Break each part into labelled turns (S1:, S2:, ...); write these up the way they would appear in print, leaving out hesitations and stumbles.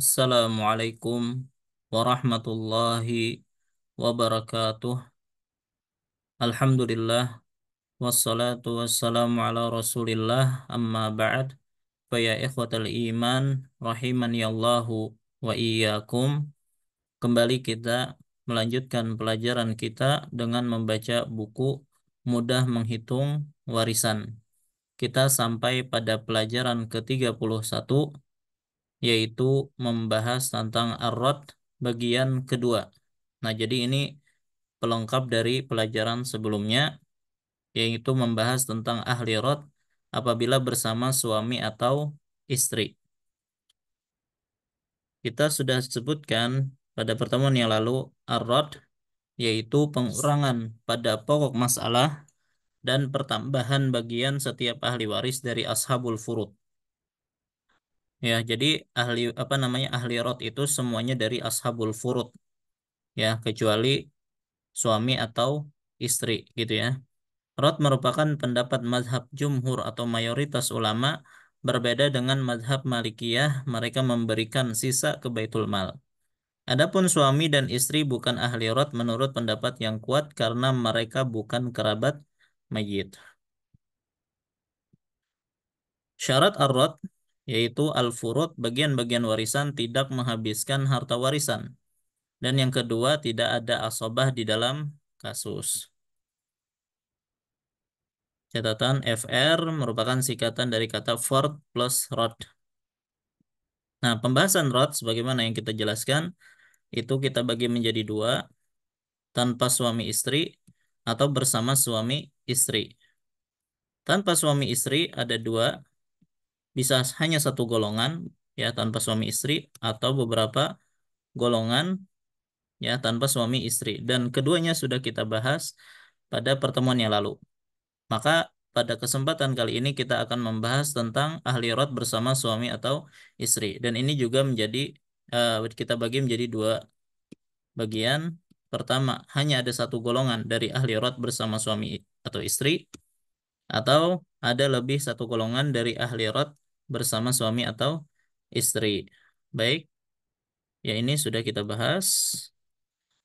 S1: Assalamualaikum warahmatullahi wabarakatuh. Alhamdulillah wassalatu wassalamu ala Rasulillah amma ba'd. Fa ya ikhwatal iman rahimani Allahu wa iyyakum. Kembali kita melanjutkan pelajaran kita dengan membaca buku Mudah Menghitung Warisan. Kita sampai pada pelajaran ke-31, yaitu membahas tentang ar-rad bagian kedua. Nah, jadi ini pelengkap dari pelajaran sebelumnya, yaitu membahas tentang ahli rad apabila bersama suami atau istri. Kita sudah sebutkan pada pertemuan yang lalu, ar-rad yaitu pengurangan pada pokok masalah dan pertambahan bagian setiap ahli waris dari ashabul furud. Ya, jadi ahli rad itu semuanya dari ashabul furud, ya, kecuali suami atau istri, gitu ya. Rad merupakan pendapat mazhab jumhur atau mayoritas ulama, berbeda dengan mazhab Malikiyah, mereka memberikan sisa ke Baitul Mal. Adapun suami dan istri bukan ahli rad menurut pendapat yang kuat karena mereka bukan kerabat mayit. Syarat ar-rad yaitu al-furud, bagian-bagian warisan tidak menghabiskan harta warisan. Dan yang kedua, tidak ada asobah di dalam kasus. Catatan FR merupakan singkatan dari kata fard plus rod. Nah, pembahasan rod sebagaimana yang kita jelaskan, itu kita bagi menjadi dua, tanpa suami istri atau bersama suami istri. Tanpa suami istri ada dua, bisa hanya satu golongan, ya, tanpa suami istri, atau beberapa golongan, ya, tanpa suami istri. Dan keduanya sudah kita bahas pada pertemuan yang lalu. Maka pada kesempatan kali ini kita akan membahas tentang ahli rod bersama suami atau istri. Dan ini juga kita bagi menjadi dua bagian. Pertama, hanya ada satu golongan dari ahli rod bersama suami atau istri, atau ada lebih satu golongan dari ahli rod bersama suami atau istri. Baik, ya, ini sudah kita bahas,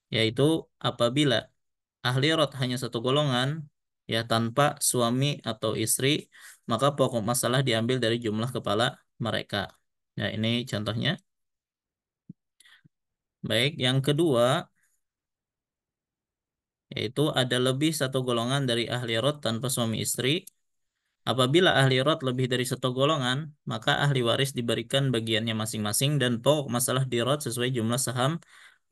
S1: yaitu apabila ahli rod hanya satu golongan, ya, tanpa suami atau istri, maka pokok masalah diambil dari jumlah kepala mereka. Ya, ini contohnya. Baik, yang kedua, yaitu ada lebih satu golongan dari ahli rod tanpa suami istri. Apabila ahli rod lebih dari satu golongan, maka ahli waris diberikan bagiannya masing-masing dan pokok masalah di rod sesuai jumlah saham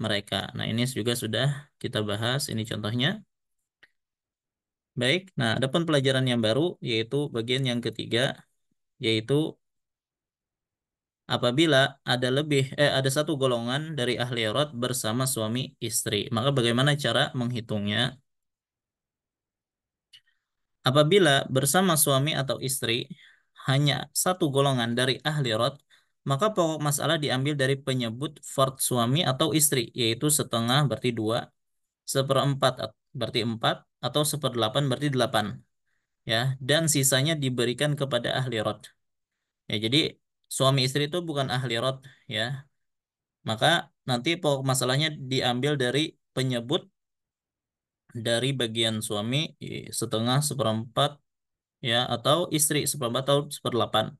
S1: mereka. Nah, ini juga sudah kita bahas, ini contohnya. Baik, nah, adapun pelajaran yang baru yaitu bagian yang ketiga, yaitu apabila ada satu golongan dari ahli rod bersama suami istri. Maka bagaimana cara menghitungnya? Apabila bersama suami atau istri hanya satu golongan dari ahli rod, maka pokok masalah diambil dari penyebut fard suami atau istri, yaitu setengah berarti dua, seperempat berarti empat, atau seperdelapan berarti delapan. Ya, dan sisanya diberikan kepada ahli rod. Ya, jadi suami istri itu bukan ahli rod, ya. Maka nanti pokok masalahnya diambil dari penyebut dari bagian suami, setengah, seperempat, ya, atau istri seperempat atau seperdelapan.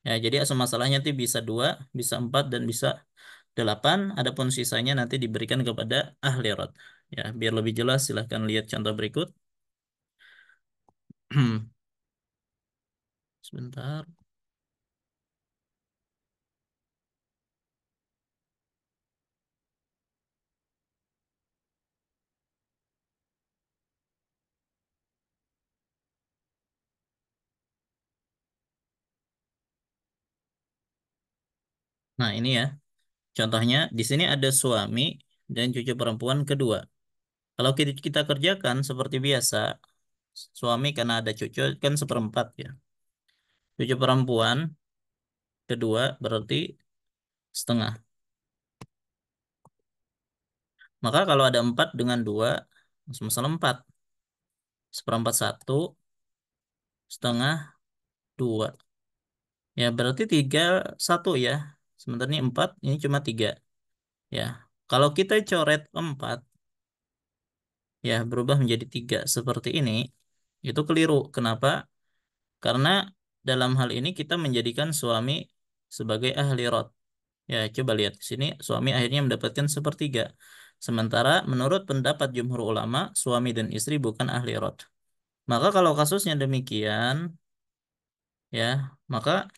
S1: Ya, jadi asal masalahnya nanti bisa dua, bisa empat, dan bisa delapan. Adapun sisanya nanti diberikan kepada ahli rod. Ya, biar lebih jelas silahkan lihat contoh berikut. Sebentar. Nah, ini ya. Contohnya di sini ada suami dan cucu perempuan kedua. Kalau kita kerjakan seperti biasa, suami karena ada cucu kan seperempat, ya. Cucu perempuan kedua berarti setengah. Maka kalau ada empat dengan dua, sama empat. Seperempat satu, setengah dua. Ya, berarti tiga satu, ya. Sementara ini 4, ini cuma 3. Ya, kalau kita coret 4, ya berubah menjadi 3 seperti ini, itu keliru. Kenapa? Karena dalam hal ini kita menjadikan suami sebagai ahli rot. Ya, coba lihat di sini, suami akhirnya mendapatkan sepertiga. Sementara menurut pendapat jumhur ulama, suami dan istri bukan ahli rot. Maka kalau kasusnya demikian, ya, maka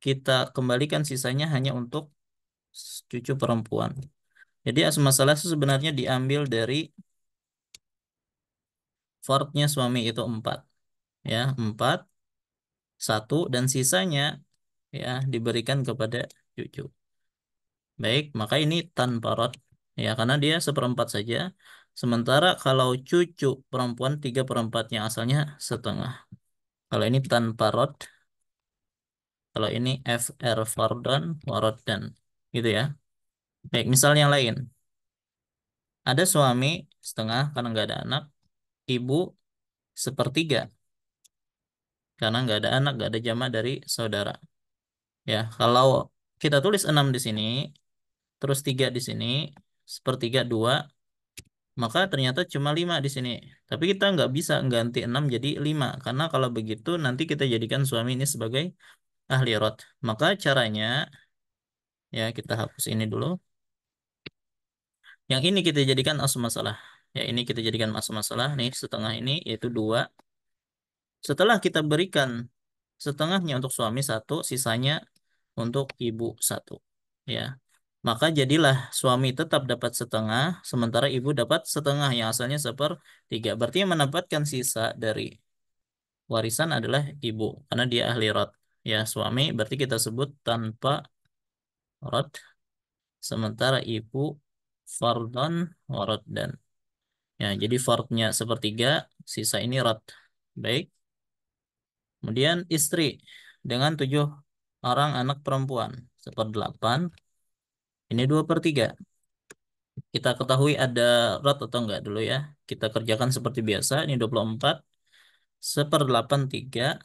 S1: kita kembalikan sisanya hanya untuk cucu perempuan. Jadi asal masalah itu sebenarnya diambil dari fartnya suami itu 4. Ya, 4, 1, dan sisanya ya diberikan kepada cucu. Baik, maka ini tanpa rot. Ya, karena dia seperempat saja. Sementara kalau cucu perempuan 3/4-nya asalnya setengah. Kalau ini tanpa rot, kalau ini FR fardhan waroddan. Gitu ya. Baik, misal yang lain. Ada suami setengah karena nggak ada anak. Ibu sepertiga karena nggak ada anak, nggak ada jamaah dari saudara. Ya, kalau kita tulis 6 di sini, terus 3 di sini, sepertiga 2, maka ternyata cuma 5 di sini. Tapi kita nggak bisa ganti 6 jadi 5, karena kalau begitu nanti kita jadikan suami ini sebagai ahli rot. Maka caranya, ya kita hapus ini dulu. Yang ini kita jadikan asal masalah. Ya, ini kita jadikan asal masalah. Nih, setengah ini yaitu 2. Setelah kita berikan setengahnya untuk suami 1, sisanya untuk ibu 1. Ya. Maka jadilah suami tetap dapat setengah, sementara ibu dapat setengah yang asalnya 1/3. Berarti yang mendapatkan sisa dari warisan adalah ibu, karena dia ahli rot. Ya, suami berarti kita sebut tanpa rot, sementara ibu fardhon warod dan. Ya, jadi fardnya 1/3, sisa ini rot. Baik. Kemudian istri dengan 7 orang anak perempuan, 1/8. Ini 2/3. Kita ketahui ada rot atau enggak dulu ya. Kita kerjakan seperti biasa. Ini 24. 1/8 3.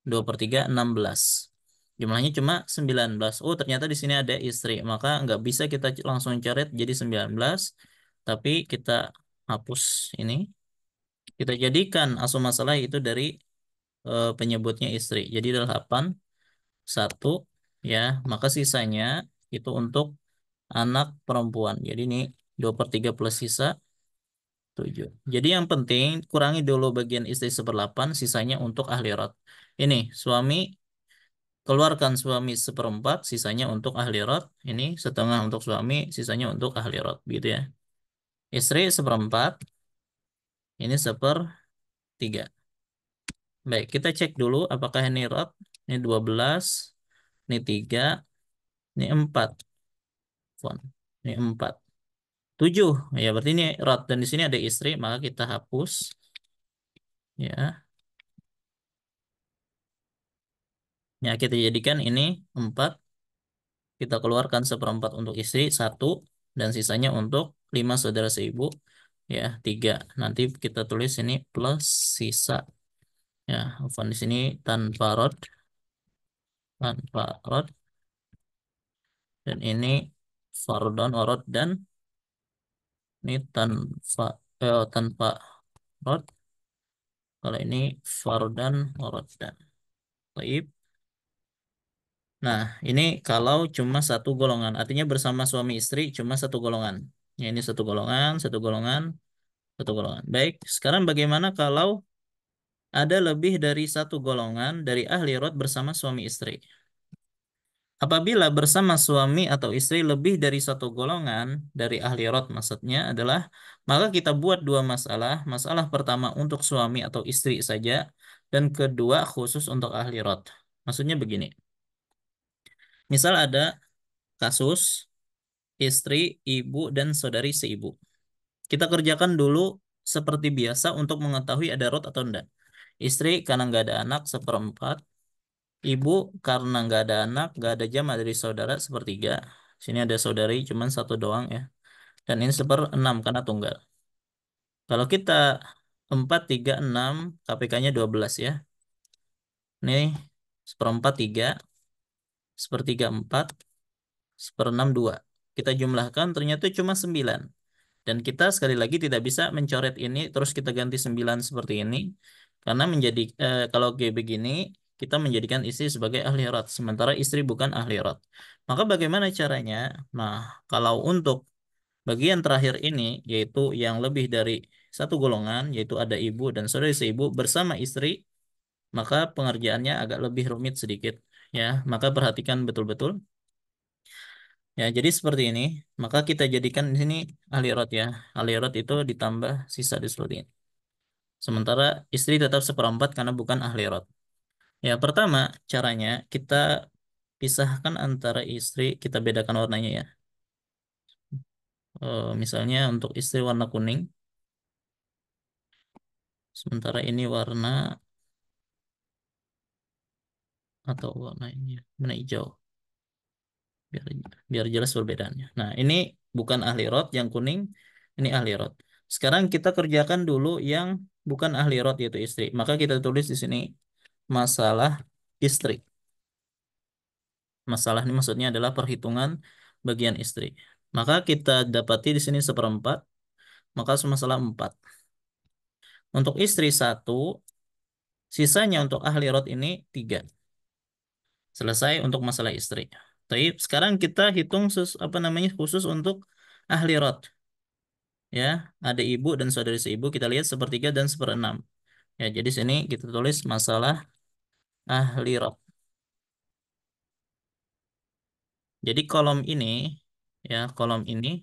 S1: 2/3 16. Jumlahnya cuma 19. Oh, ternyata di sini ada istri. Maka nggak bisa kita langsung coret jadi 19. Tapi kita hapus ini. Kita jadikan asal masalah itu dari penyebutnya istri. Jadi 8. 1. Ya, maka sisanya itu untuk anak perempuan. Jadi ini 2/3 plus sisa 7. Jadi yang penting kurangi dulu bagian istri 1/8, sisanya untuk ahli rot. Ini suami, keluarkan suami 1/4, sisanya untuk ahli rot. Ini setengah untuk suami, sisanya untuk ahli rot. Gitu ya. Istri 1/4, ini 1/3. Baik, kita cek dulu apakah ini rot. Ini 12, ini 3, ini 4. Font. Ini 4. 7. Ya, berarti ini rot. Dan di sini ada istri, maka kita hapus. Ya. Ya, kita jadikan ini 4. Kita keluarkan 1/4 untuk istri, 1. Dan sisanya untuk 5 saudara seibu. Ya, 3. Nanti kita tulis ini plus sisa. Ya, font di sini tanpa rot. Tanpa rot. Dan ini fardhon orot dan ini tanpa rot. Kalau ini fardhan orot dan. Baik. Nah, ini kalau cuma satu golongan, artinya bersama suami istri cuma satu golongan. Ya, ini satu golongan, satu golongan, satu golongan. Baik, sekarang bagaimana kalau ada lebih dari satu golongan dari ahli rot bersama suami istri? Apabila bersama suami atau istri lebih dari satu golongan dari ahli rot maksudnya adalah, maka kita buat dua masalah. Masalah pertama untuk suami atau istri saja, dan kedua khusus untuk ahli rot. Maksudnya begini, misal ada kasus istri, ibu, dan saudari seibu. Kita kerjakan dulu seperti biasa untuk mengetahui ada rot atau enggak. Istri karena nggak ada anak 1/4. Ibu karena nggak ada anak, nggak ada jamaah dari saudara 1/3. Sini ada saudari cuman satu doang ya. Dan ini 1/6 karena tunggal. Kalau kita 4, 3, 6, KPK-nya 12 ya. Ini 1/4 3, 1/3 4. seperenam 2. Kita jumlahkan ternyata cuma 9. Dan kita sekali lagi tidak bisa mencoret ini terus kita ganti 9 seperti ini. Karena kalau G begini, kita menjadikan istri sebagai ahli rot. Sementara istri bukan ahli rot. Maka bagaimana caranya? Nah, kalau untuk bagian terakhir ini, yaitu yang lebih dari satu golongan, yaitu ada ibu dan saudari seibu bersama istri, maka pengerjaannya agak lebih rumit sedikit. Ya, maka perhatikan betul-betul. Ya, jadi seperti ini. Maka kita jadikan di sini ahli rot ya. Ahli rot itu ditambah sisa di seperti ini. Sementara istri tetap seperempat karena bukan ahli rot. Ya, pertama caranya kita pisahkan antara istri, kita bedakan warnanya ya. Misalnya untuk istri warna kuning, sementara ini warna atau warna ini ya, warna hijau. Biar biar jelas perbedaannya. Nah, ini bukan ahli rot, yang kuning ini ahli rot. Sekarang kita kerjakan dulu yang bukan ahli rot yaitu istri. Maka kita tulis di sini masalah istri. Masalah ini maksudnya adalah perhitungan bagian istri. Maka kita dapati di sini seperempat, maka masalah 4. Untuk istri 1, sisanya untuk ahli rot ini 3. Selesai untuk masalah istri. Tapi sekarang kita hitung apa namanya khusus untuk ahli rot. Ya, ada ibu dan saudari seibu, kita lihat sepertiga dan seperenam. Ya, jadi sini kita tulis masalah ahli rot. Jadi kolom ini, ya kolom ini,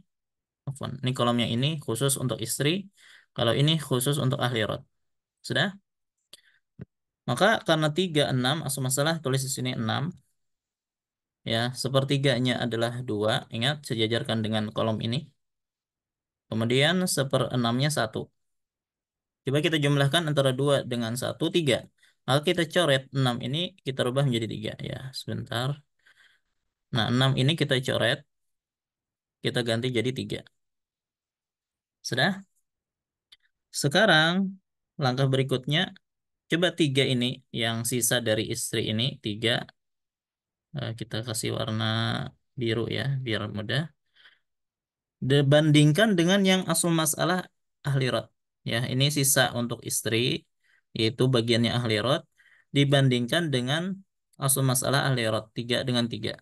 S1: afwan, ini kolomnya ini khusus untuk istri, kalau ini khusus untuk ahli rot. Sudah? Maka karena 3 6 asal masalah tulis di sini 6. Ya, sepertiganya adalah 2. Ingat, sejajarkan dengan kolom ini. Kemudian seperenamnya 1. Coba kita jumlahkan antara 2 dengan 1, 3. Maka kita coret 6 ini, kita rubah menjadi 3. Ya, sebentar. Nah, 6 ini kita coret, kita ganti jadi 3. Sudah? Sekarang, langkah berikutnya, coba 3 ini, yang sisa dari istri ini, 3. Kita kasih warna biru ya, biar mudah. Dibandingkan dengan yang asal masalah ahli rot. Ya, ini sisa untuk istri, yaitu bagiannya ahli rot, dibandingkan dengan asal masalah ahli rot, 3 dengan 3.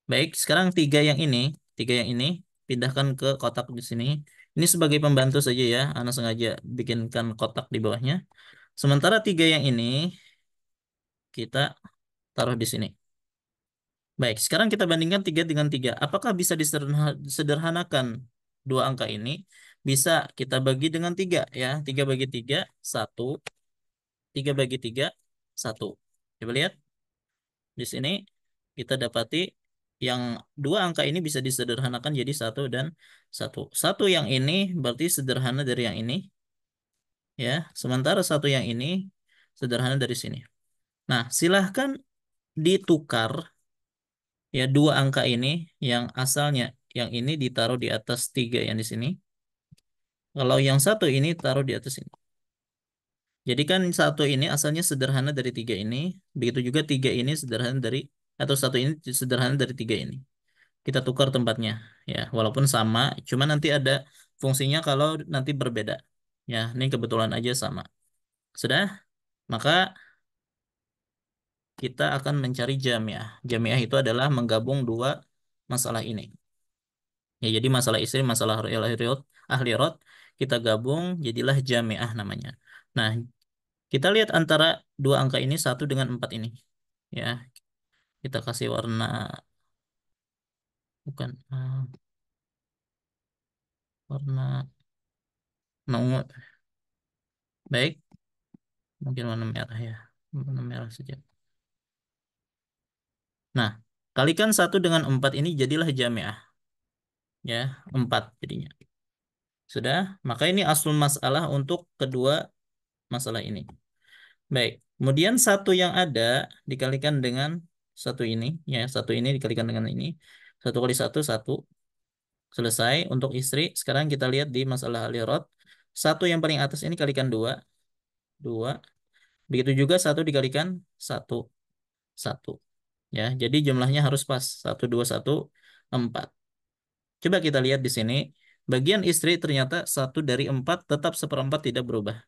S1: Baik, sekarang 3 yang ini, pindahkan ke kotak di sini. Ini sebagai pembantu saja ya, Anda sengaja bikinkan kotak di bawahnya. Sementara 3 yang ini, kita taruh di sini. Baik, sekarang kita bandingkan 3 dengan 3. Apakah bisa disederhanakan dua angka ini? Bisa kita bagi dengan 3 ya. 3 bagi 3, 1. 3 bagi 3, 1. Coba lihat. Di sini kita dapati yang dua angka ini bisa disederhanakan jadi 1 dan 1. 1 yang ini berarti sederhana dari yang ini. Ya, sementara 1 yang ini sederhana dari sini. Nah, silahkan ditukar ya dua angka ini yang asalnya yang ini ditaruh di atas 3 yang di sini. Kalau yang satu ini taruh di atas ini. Jadi kan 1 ini asalnya sederhana dari 3 ini. Begitu juga 3 ini sederhana dari, atau 1 ini sederhana dari 3 ini. Kita tukar tempatnya. Ya, walaupun sama. Cuma nanti ada fungsinya kalau nanti berbeda. Ya, ini kebetulan aja sama. Sudah? Maka kita akan mencari jamiah. Jamiah itu adalah menggabung dua masalah ini. Ya, jadi masalah istri, masalah ahli rot, kita gabung, jadilah jamiah namanya. Nah, kita lihat antara dua angka ini, 1 dengan 4 ini. Ya, kita kasih warna, bukan, warna ungu. Baik, mungkin warna merah ya. Warna merah saja. Nah, kalikan 1 dengan 4 ini jadilah jamiah. Ya, 4 jadinya. Sudah, maka ini aslul masalah untuk kedua masalah ini. Baik, kemudian 1 yang ada dikalikan dengan 1 ini, ya 1 ini dikalikan dengan ini, 1 kali 1 1. Selesai untuk istri. Sekarang kita lihat di masalah alirot, 1 yang paling atas ini kalikan 2, 2. Begitu juga 1 dikalikan 1, 1. Ya, jadi jumlahnya harus pas. 1, 2, 1, 4. Coba kita lihat di sini. Bagian istri ternyata 1 dari 4 tetap seperempat tidak berubah.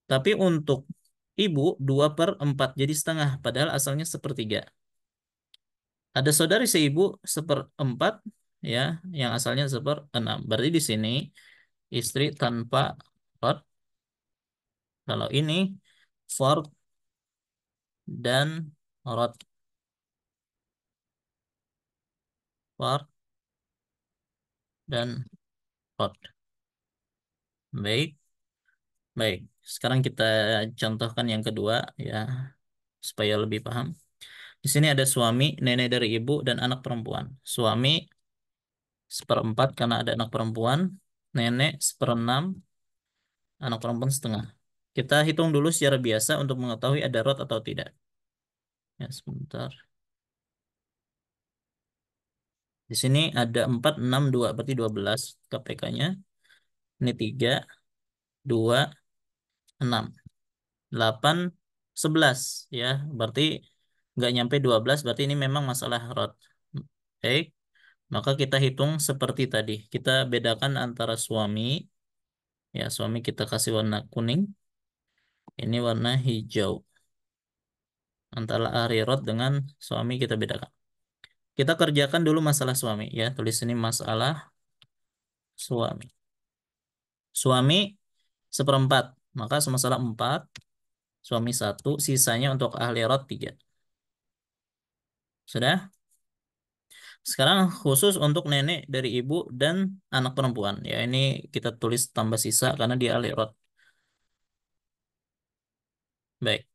S1: Tapi untuk ibu 2/4 jadi setengah. Padahal asalnya sepertiga. Ada saudari seibu seperempat ya, yang asalnya 1/6. Berarti di sini istri tanpa rod. Kalau ini for dan rod. For dan rod. Baik, baik. Sekarang kita contohkan yang kedua ya, supaya lebih paham. Di sini ada suami, nenek dari ibu, dan anak perempuan. Suami seperempat karena ada anak perempuan, nenek seperenam, anak perempuan setengah. Kita hitung dulu secara biasa untuk mengetahui ada rot atau tidak. Ya, sebentar. Di sini ada 4, 6, 2, berarti 12 KPK-nya. Ini 3, 2, 6, 8, 11 ya. Berarti nggak nyampe 12, berarti ini memang masalah rot. Baik, maka kita hitung seperti tadi. Kita bedakan antara suami, ya suami kita kasih warna kuning, ini warna hijau. Antara ahli rot dengan suami kita bedakan. Kita kerjakan dulu masalah suami ya. Tulis ini masalah suami. Suami seperempat. Maka masalah 4, suami 1, sisanya untuk ahli rot 3. Sudah? Sekarang khusus untuk nenek dari ibu dan anak perempuan. Ya ini kita tulis tambah sisa karena dia ahli rot. Baik.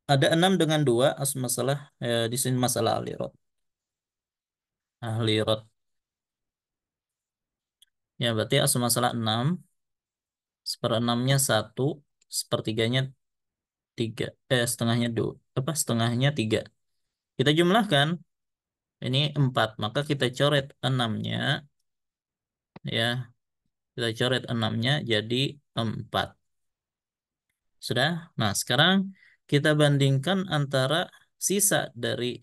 S1: Ada 6 dengan 2 masalah di sini masalah ahli rot. Ahli rot. Ya berarti asal masalah 6, seperenamnya 1, sepertiganya 3, setengahnya 2, apa setengahnya 3. Kita jumlahkan, ini 4, maka kita coret 6-nya, ya, kita coret 6-nya jadi 4. Sudah? Nah, sekarang kita bandingkan antara sisa dari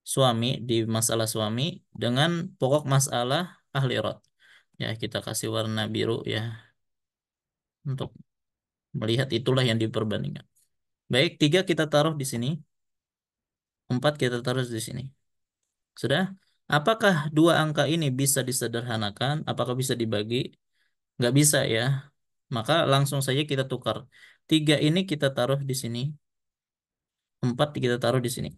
S1: suami di masalah suami dengan pokok masalah ahli rot. Ya, kita kasih warna biru ya, untuk melihat itulah yang diperbandingkan. Baik, 3 kita taruh di sini, 4 kita taruh di sini. Sudah? Apakah dua angka ini bisa disederhanakan? Apakah bisa dibagi? Nggak bisa ya. Maka langsung saja kita tukar. 3 ini kita taruh di sini. 4 kita taruh di sini.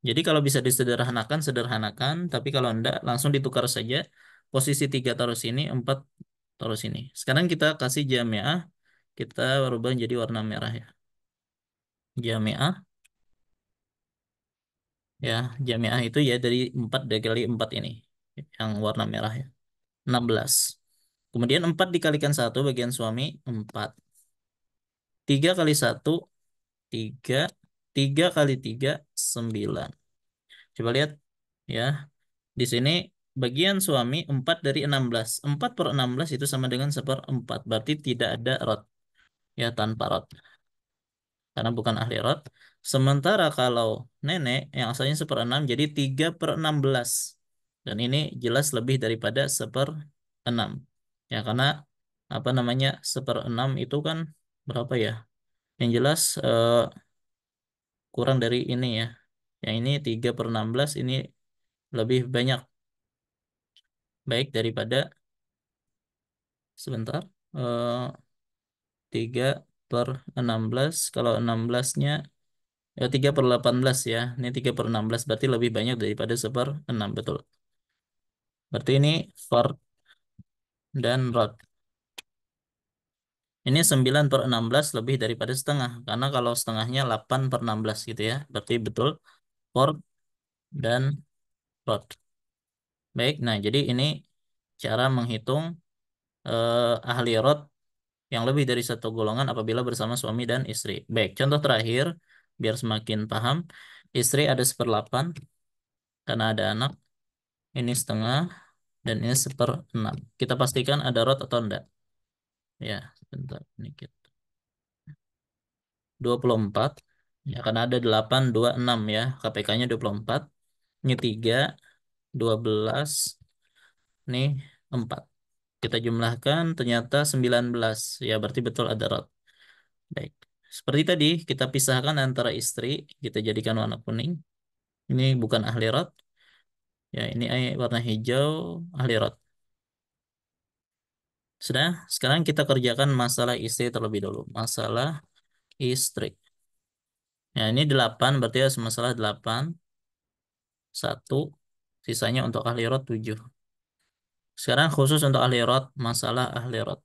S1: Jadi kalau bisa disederhanakan, sederhanakan. Tapi kalau enggak, langsung ditukar saja. Posisi 3 taruh sini, 4 taruh sini. Sekarang kita kasih jamiah. Kita rubah jadi warna merah ya. Jamiah. Ya, jamiah itu ya dari 4 dikali 4 ini. Yang warna merah ya. 16. Kemudian 4 dikalikan 1 bagian suami 4. 3 kali 1 3. 3 kali 3 9. Coba lihat ya. Di sini bagian suami 4 dari 16. 4/16 itu sama dengan 1/4. Berarti tidak ada rot. Ya, tanpa rot. Karena bukan ahli rot. Sementara kalau nenek yang asalnya 1/6 jadi 3/16. Dan ini jelas lebih daripada 1/6. Ya, karena apa namanya 1/6 itu kan berapa ya? Yang jelas kurang dari ini ya. Yang ini 3/16 ini lebih banyak. Baik daripada sebentar. 3/16. Kalau 16-nya 3/18 ya. Ini 3/16 berarti lebih banyak daripada 1/6. Betul. Berarti ini Ford dan Rod. Ini 9/16 lebih daripada setengah. Karena kalau setengahnya 8/16 gitu ya. Berarti betul Ford dan Rod. Baik, nah jadi ini cara menghitung ahli Rod yang lebih dari satu golongan apabila bersama suami dan istri. Baik, contoh terakhir, biar semakin paham. Istri ada 1/8 karena ada anak. Ini setengah dan ini 1/6. Kita pastikan ada rot atau enggak. Ya, sebentar. Ini kita. 24. Ya, karena ada 8, 2, 6 ya. KPK-nya 24. Ini 3, 12. Ini 4. Kita jumlahkan ternyata 19. Ya, berarti betul ada rot. Baik. Seperti tadi, kita pisahkan antara istri. Kita jadikan warna kuning. Ini bukan ahli rot. Ya, ini warna hijau ahli rot. Sudah, sekarang kita kerjakan masalah istri terlebih dulu. Masalah istri. Ya, ini 8, berarti ya masalah 8. 1. Sisanya untuk ahli rot 7. Sekarang khusus untuk ahli rot, masalah ahli rot.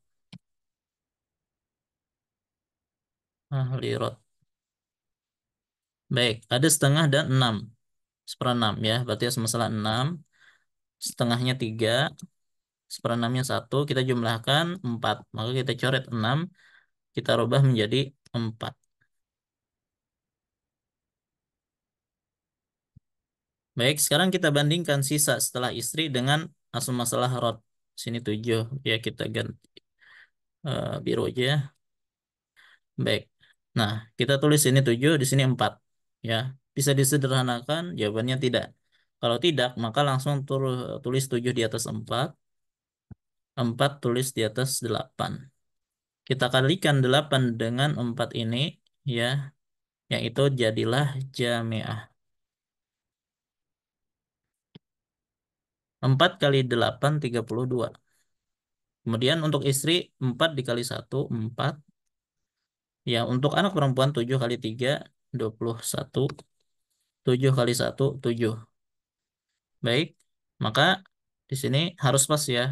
S1: Ahli rot. Baik, ada setengah dan 6. Seperenam ya, berarti ya masalah 6. Setengahnya 3. Seperenamnya 1. Kita jumlahkan 4. Maka kita coret 6. Kita rubah menjadi 4. Baik, sekarang kita bandingkan sisa setelah istri dengan asal masalah rot. Sini 7. Ya, kita ganti biru aja ya. Baik. Nah, kita tulis ini 7, di sini 4. Ya, bisa disederhanakan? Jawabannya tidak. Kalau tidak, maka langsung tulis 7 di atas 4. 4 tulis di atas 8. Kita kalikan 8 dengan 4 ini, ya, yang itu jadilah jamiah. 4 kali 8, 32. Kemudian untuk istri, 4 dikali 1, 4. Ya, untuk anak perempuan 7 kali 3, 21. 7 kali 1, 7. Baik, maka di sini harus pas ya.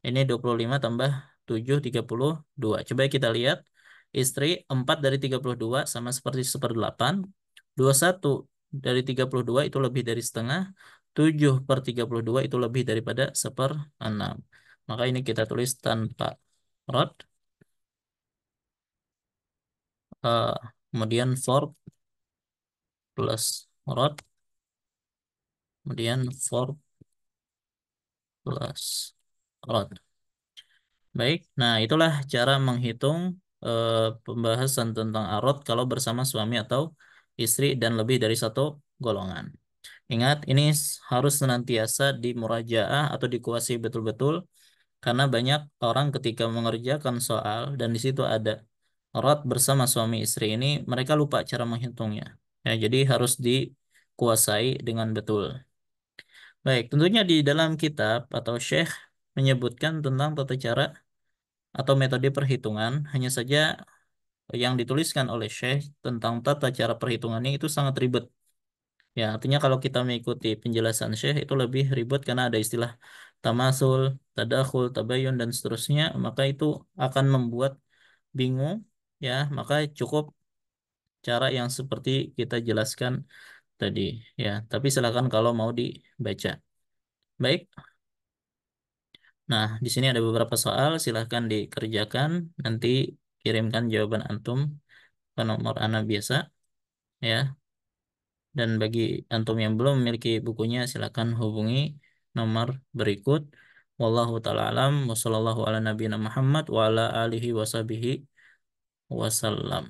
S1: Ini 25 tambah 7, 32. Coba kita lihat. Istri 4 dari 32 sama seperti 1/8. 21 dari 32 itu lebih dari setengah. 7/32 itu lebih daripada 1/6. Maka ini kita tulis tanpa rod. Eh, Kemudian for plus rod. Kemudian for plus rod. Baik, nah itulah cara menghitung pembahasan tentang arot kalau bersama suami atau istri dan lebih dari satu golongan. Ingat, ini harus senantiasa dimurajaah atau dikuasai betul-betul karena banyak orang ketika mengerjakan soal dan di situ ada arot bersama suami istri ini, mereka lupa cara menghitungnya. Ya, jadi harus dikuasai dengan betul. Baik, tentunya di dalam kitab atau syekh menyebutkan tentang tata cara atau metode perhitungan, hanya saja yang dituliskan oleh Syekh tentang tata cara perhitungannya itu sangat ribet. Ya, artinya kalau kita mengikuti penjelasan Syekh itu lebih ribet karena ada istilah tamasul, tadakhul, tabayun dan seterusnya, maka itu akan membuat bingung ya, maka cukup cara yang seperti kita jelaskan tadi ya. Tapi silakan kalau mau dibaca. Baik. Nah, di sini ada beberapa soal, silahkan dikerjakan. Nanti kirimkan jawaban antum ke nomor Ana biasa ya. Dan bagi antum yang belum memiliki bukunya silakan hubungi nomor berikut. Wallahu taala alam wa sallallahu ala nabiyina Muhammad wa ala alihi wasabihi wasallam.